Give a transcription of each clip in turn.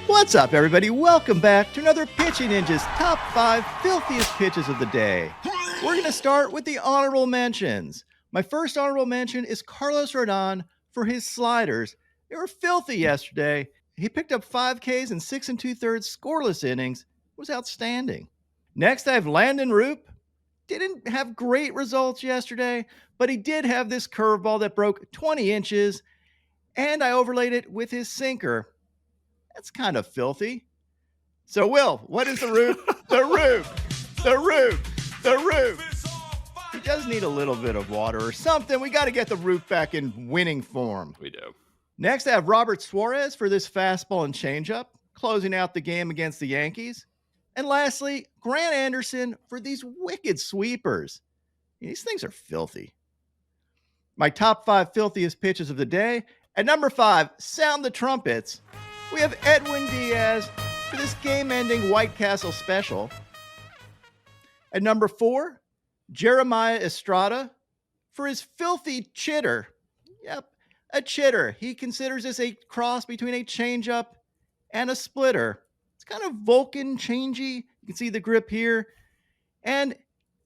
What's up, everybody? Welcome back to another Pitching Ninjas Top 5 Filthiest Pitches of the Day. We're going to start with the honorable mentions. My first honorable mention is Carlos Rodón for his sliders. They were filthy yesterday. He picked up 5 Ks in 6 2/3 scoreless innings. It was outstanding. Next, I have Landen Roupp. Didn't have great results yesterday, but he did have this curveball that broke 20 inches, and I overlaid it with his sinker. That's kind of filthy. So, Will, what is the Roupp? The Roupp. He does need a little bit of water or something. We got to get the Roupp back in winning form. We do. Next, I have Robert Suarez for this fastball and changeup, closing out the game against the Yankees. And lastly, Grant Anderson for these wicked sweepers. These things are filthy. My top 5 filthiest pitches of the day. At number 5, sound the trumpets. We have Edwin Díaz for this game-ending White Castle special. At number 4, Jeremiah Estrada for his filthy chitter. Yep, a chitter. He considers this a cross between a changeup and a splitter. It's kind of Vulcan changey. You can see the grip here. And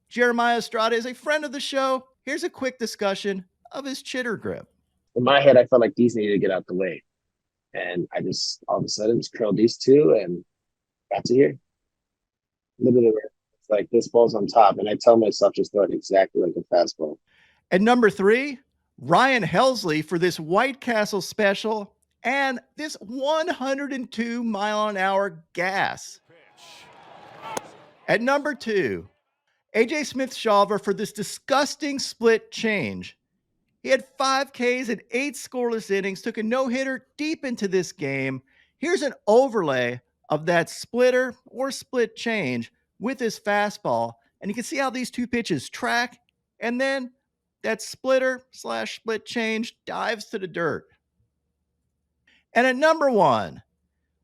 Jeremiah Estrada is a friend of the show. Here's a quick discussion of his chitter grip. In my head, I felt like these needed to get out the way. And I just, all of a sudden, just curled these two and got to here. Literally, it's like this ball's on top. And I tell myself, just throw it exactly like a fastball. At number 3, Ryan Helsley for this White Castle special and this 102 mile an hour gas. At number 2, AJ Smith-Shawver for this disgusting split change. He had 5 Ks and 8 scoreless innings, took a no-hitter deep into this game. Here's an overlay of that splitter or split change with his fastball. And you can see how these two pitches track. And then that splitter/split change dives to the dirt. And at number 1,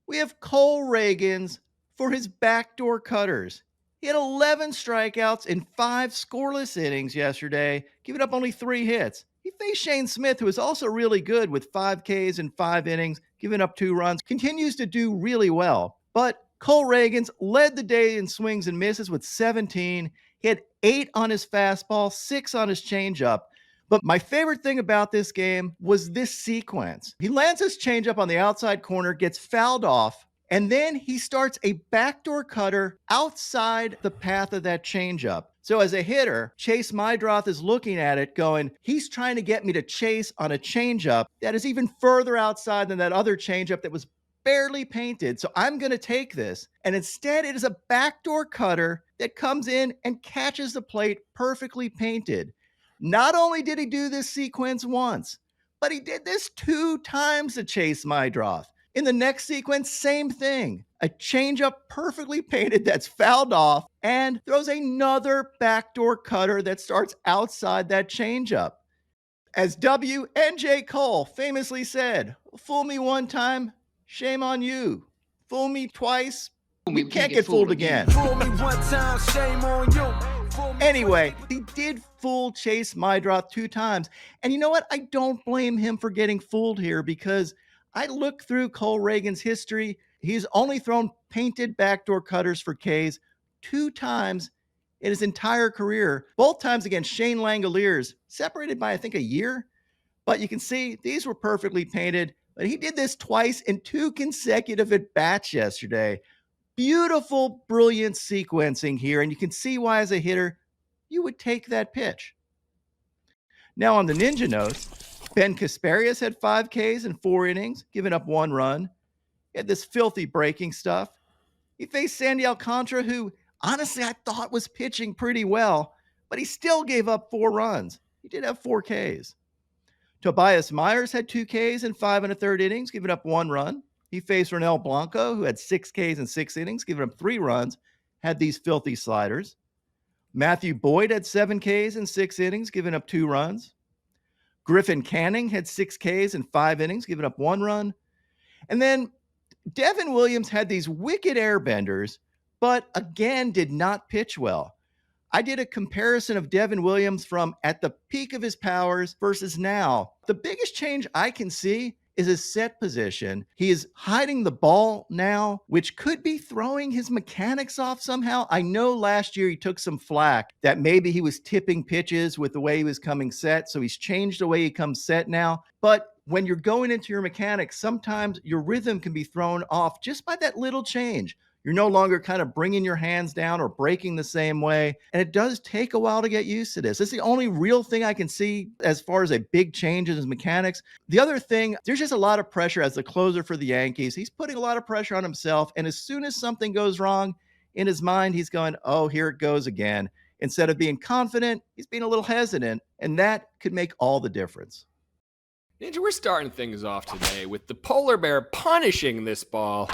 we have Cole Ragans for his backdoor cutters. He had 11 strikeouts in 5 scoreless innings yesterday, giving up only 3 hits. He faced Shane Smith, who is also really good with 5 Ks in 5 innings, giving up 2 runs, continues to do really well. But Cole Ragans led the day in swings and misses with 17. He had 8 on his fastball, 6 on his changeup. But my favorite thing about this game was this sequence. He lands his changeup on the outside corner, gets fouled off, and then he starts a backdoor cutter outside the path of that changeup. So as a hitter, Chase Mydroth is looking at it going, he's trying to get me to chase on a changeup that is even further outside than that other changeup that was barely painted. So I'm going to take this. And instead, it is a backdoor cutter that comes in and catches the plate perfectly painted. Not only did he do this sequence once, but he did this 2 times to Chase Mydroth. In the next sequence, same thing. A changeup perfectly painted that's fouled off and throws another backdoor cutter that starts outside that changeup. As W.N.J. Cole famously said, fool me one time, shame on you. Fool me twice, we can't get fooled again. Fool me one time, shame on you. Anyway, he did fool Chase Mydroth 2 times. And you know what? I don't blame him for getting fooled here because I looked through Cole Ragans' history. He's only thrown painted backdoor cutters for Ks 2 times in his entire career, both times against Shane Langoliers, separated by, I think, a year. But you can see these were perfectly painted. But he did this twice in 2 consecutive at-bats yesterday. Beautiful, brilliant sequencing here. And you can see why, as a hitter, you would take that pitch. Now, on the Ninja notes, Ben Kasparius had 5 Ks in 4 innings, giving up 1 run. He had this filthy breaking stuff. He faced Sandy Alcantara, who, honestly, I thought was pitching pretty well, but he still gave up 4 runs. He did have 4 Ks. Tobias Myers had 2 Ks in 5 1/3 innings, giving up 1 run. He faced Ronel Blanco, who had 6 Ks in 6 innings, giving up 3 runs, had these filthy sliders. Matthew Boyd had 7 Ks in 6 innings, giving up 2 runs. Griffin Canning had 6 Ks in 5 innings, giving up 1 run. And then Devin Williams had these wicked airbenders, but again did not pitch well. I did a comparison of Devin Williams from at the peak of his powers versus now. The biggest change I can see is his set position. He is hiding the ball now, which could be throwing his mechanics off somehow. I know last year he took some flack that maybe he was tipping pitches with the way he was coming set, so he's changed the way he comes set now. But when you're going into your mechanics, sometimes your rhythm can be thrown off just by that little change. You're no longer kind of bringing your hands down or breaking the same way. And it does take a while to get used to this. It's the only real thing I can see as far as a big change in his mechanics. The other thing, there's just a lot of pressure as the closer for the Yankees. He's putting a lot of pressure on himself. And as soon as something goes wrong in his mind, he's going, oh, here it goes again. Instead of being confident, he's being a little hesitant. And that could make all the difference. Ninja, we're starting things off today with the polar bear punishing this ball.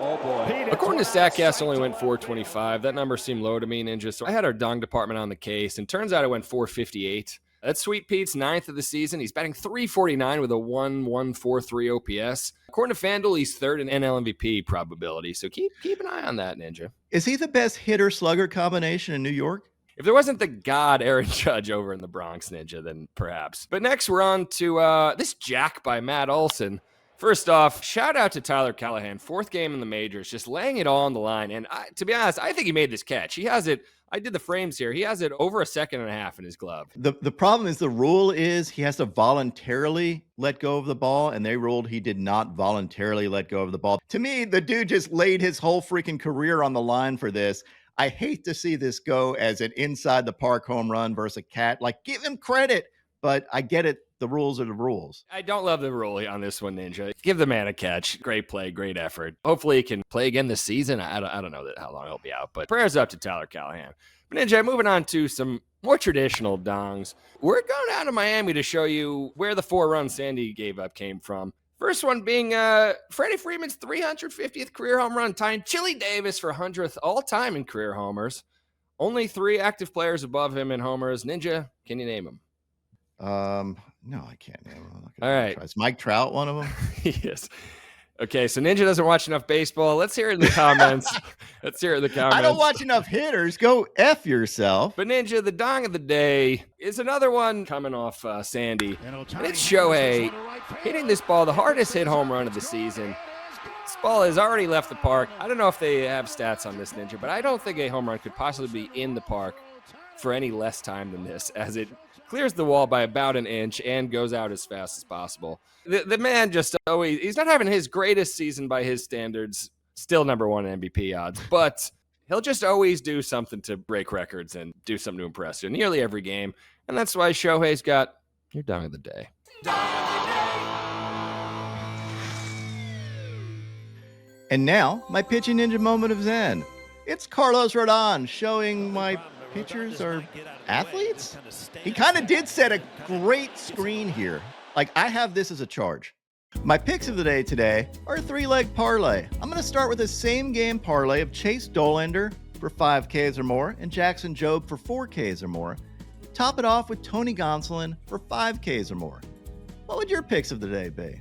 Oh boy. According to StatCast, only went 425. That number seemed low to me, Ninja. So I had our dong department on the case, and turns out it went 458. That's Sweet Pete's 9th of the season. He's batting .349 with a 1.143 OPS. According to FanDuel, he's 3rd in NL MVP probability. So keep an eye on that, Ninja. Is he the best hitter-slugger combination in New York? If there wasn't the god Aaron Judge over in the Bronx, Ninja, then perhaps. But next we're on to this jack by Matt Olson. First off, shout out to Tyler Callahan, 4th game in the majors, just laying it all on the line. And to be honest, I think he made this catch. He has it. I did the frames here. He has it over a second and a half in his glove. The problem is the rule is he has to voluntarily let go of the ball, and they ruled he did not voluntarily let go of the ball. To me, the dude just laid his whole freaking career on the line for this. I hate to see this go as an inside the park home run versus a cat. Like, give him credit, but I get it. The rules are the rules. I don't love the rule on this one, Ninja. Give the man a catch. Great play, great effort. Hopefully he can play again this season. I don't know how long he'll be out, but prayers up to Tyler Callahan. But Ninja, moving on to some more traditional dongs. We're going down to Miami to show you where the 4-run Sandy gave up came from. First one being Freddie Freeman's 350th career home run, tying Chili Davis for 100th all-time in career homers. Only 3 active players above him in homers. Ninja, can you name them? No, I can't name him. All right. Is Mike Trout one of them? Yes. Okay, so Ninja doesn't watch enough baseball. Let's hear it in the comments. I don't watch enough hitters. Go F yourself. But Ninja, the dong of the day is another one coming off Sandy. And it's Shohei hitting this ball, the hardest hit home run of the season. This ball has already left the park. I don't know if they have stats on this, Ninja, but I don't think a home run could possibly be in the park for any less time than this, as it clears the wall by about an inch and goes out as fast as possible. The man just always, he's not having his greatest season by his standards, still number 1 in MVP odds, but he'll just always do something to break records and do something to impress you nearly every game. And that's why Shohei's got your dong of the day. And now, my pitching ninja moment of Zen. It's Carlos Rodón showing my pitchers are athletes. He kind of did set a great screen here. Like, I have this as a charge. My picks of the day today are a 3-leg parlay. I'm going to start with the same game parlay of Chase Dollander for 5 Ks or more and Jackson Jobe for 4 Ks or more. Top it off with Tony Gonsolin for 5 Ks or more. What would your picks of the day be?